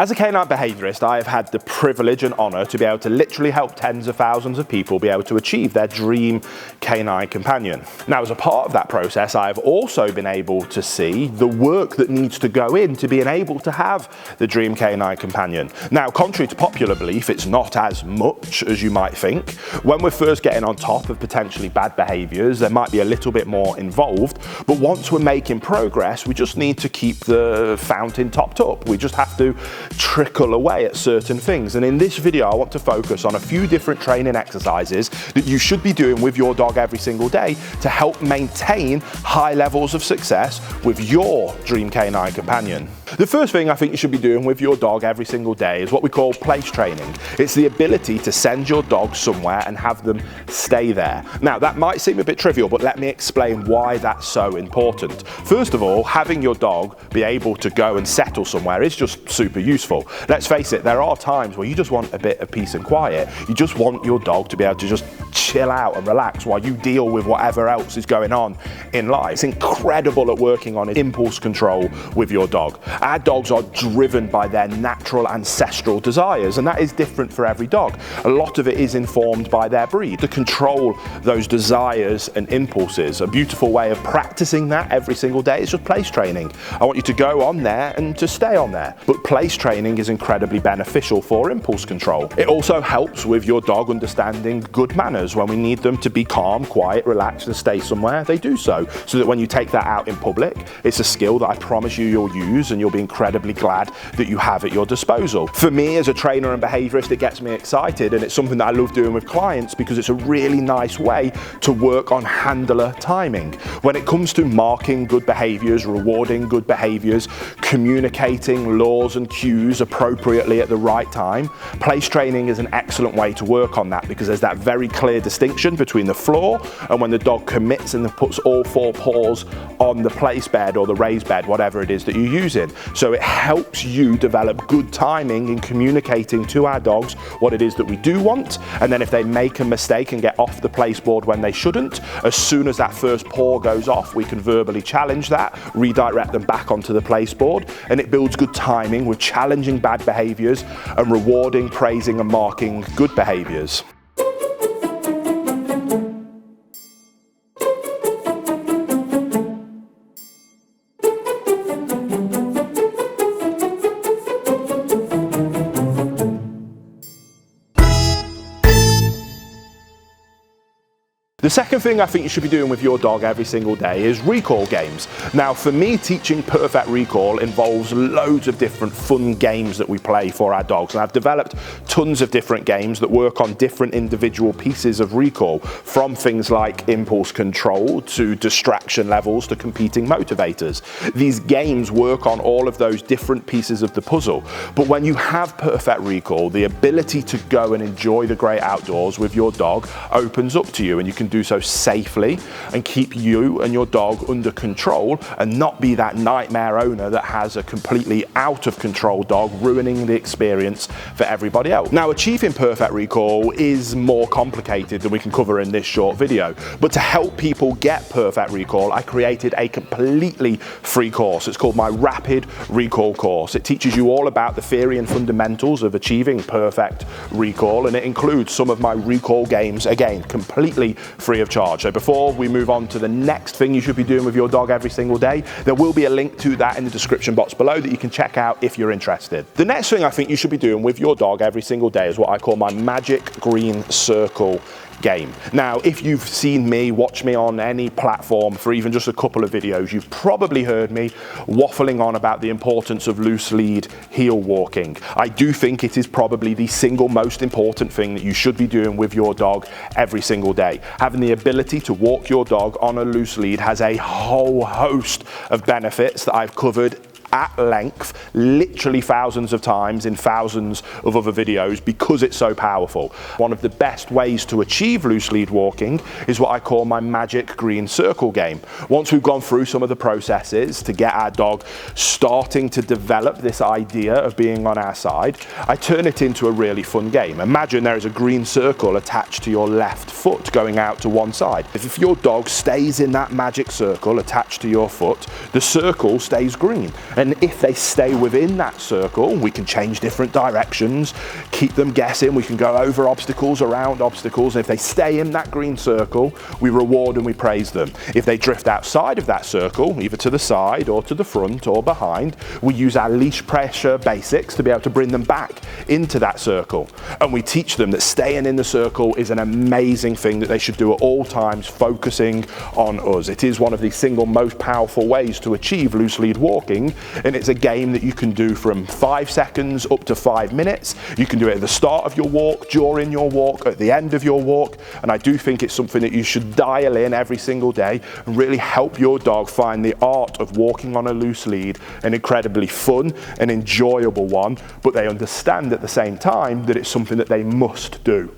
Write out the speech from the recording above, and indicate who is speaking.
Speaker 1: As a canine behaviourist, I have had the privilege and honour to be able to literally help tens of thousands of people be able to achieve their dream canine companion. Now, as a part of that process, I have also been able to see the work that needs to go in to being able to have the dream canine companion. Now, contrary to popular belief, it's not as much as you might think. When we're first getting on top of potentially bad behaviours, there might be a little bit more involved, but once we're making progress, we just need to keep the fountain topped up. We just have to trickle away at certain things. And in this video, I want to focus on a few different training exercises that you should be doing with your dog every single day to help maintain high levels of success with your dream canine companion. The first thing I think you should be doing with your dog every single day is what we call place training. It's the ability to send your dog somewhere and have them stay there. Now, that might seem a bit trivial, but let me explain why that's so important. First of all, having your dog be able to go and settle somewhere is just super useful. Let's face it, there are times where you just want a bit of peace and quiet. You just want your dog to be able to just chill out and relax while you deal with whatever else is going on in life. It's incredible at working on impulse control with your dog. Our dogs are driven by their natural ancestral desires, and that is different for every dog. A lot of it is informed by their breed. To control those desires and impulses, a beautiful way of practicing that every single day is just place training. I want you to go on there and to stay on there. But place training is incredibly beneficial for impulse control. It also helps with your dog understanding good manners. When we need them to be calm, quiet, relaxed and stay somewhere, they do so that when you take that out in public, it's a skill that I promise you'll use and you'll be incredibly glad that you have at your disposal. For me as a trainer and behaviourist, it gets me excited, and it's something that I love doing with clients because it's a really nice way to work on handler timing. When it comes to marking good behaviours, rewarding good behaviours, communicating laws and cues appropriately at the right time, place training is an excellent way to work on that because there's that very clear distinction between the floor and when the dog commits and puts all four paws on the place bed or the raised bed, whatever it is that you're using. So it helps you develop good timing in communicating to our dogs what it is that we do want, and then if they make a mistake and get off the place board when they shouldn't, as soon as that first paw goes off, we can verbally challenge that, redirect them back onto the place board, and it builds good timing with challenging bad behaviours and rewarding, praising and marking good behaviours. The second thing I think you should be doing with your dog every single day is recall games. Now, for me, teaching perfect recall involves loads of different fun games that we play for our dogs. And I've developed tons of different games that work on different individual pieces of recall, from things like impulse control to distraction levels to competing motivators. These games work on all of those different pieces of the puzzle. But when you have perfect recall, the ability to go and enjoy the great outdoors with your dog opens up to you, and you can do so safely and keep you and your dog under control and not be that nightmare owner that has a completely out of control dog ruining the experience for everybody else. Now, achieving perfect recall is more complicated than we can cover in this short video, but to help people get perfect recall, I created a completely free course. It's called my Rapid Recall course. It teaches you all about the theory and fundamentals of achieving perfect recall, and it includes some of my recall games, again, completely free of charge. So before we move on to the next thing you should be doing with your dog every single day, there will be a link to that in the description box below that you can check out if you're interested. The next thing I think you should be doing with your dog every single day is what I call my magic green circle game. Now, if you've seen me, watch me on any platform for even just a couple of videos, you've probably heard me waffling on about the importance of loose lead heel walking. I do think it is probably the single most important thing that you should be doing with your dog every single day. Having the ability to walk your dog on a loose lead has a whole host of benefits that I've covered at length, literally thousands of times in thousands of other videos, because it's so powerful. One of the best ways to achieve loose lead walking is what I call my magic green circle game. Once we've gone through some of the processes to get our dog starting to develop this idea of being on our side, I turn it into a really fun game. Imagine there is a green circle attached to your left foot going out to one side. If your dog stays in that magic circle attached to your foot, the circle stays green. And if they stay within that circle, we can change different directions, keep them guessing, we can go over obstacles, around obstacles, and if they stay in that green circle, we reward and we praise them. If they drift outside of that circle, either to the side or to the front or behind, we use our leash pressure basics to be able to bring them back into that circle. And we teach them that staying in the circle is an amazing thing that they should do at all times, focusing on us. It is one of the single most powerful ways to achieve loose lead walking, and it's a game that you can do from 5 seconds up to 5 minutes. You can do it at the start of your walk, during your walk, at the end of your walk, and I do think it's something that you should dial in every single day and really help your dog find the art of walking on a loose lead, an incredibly fun and enjoyable one, but they understand at the same time that it's something that they must do.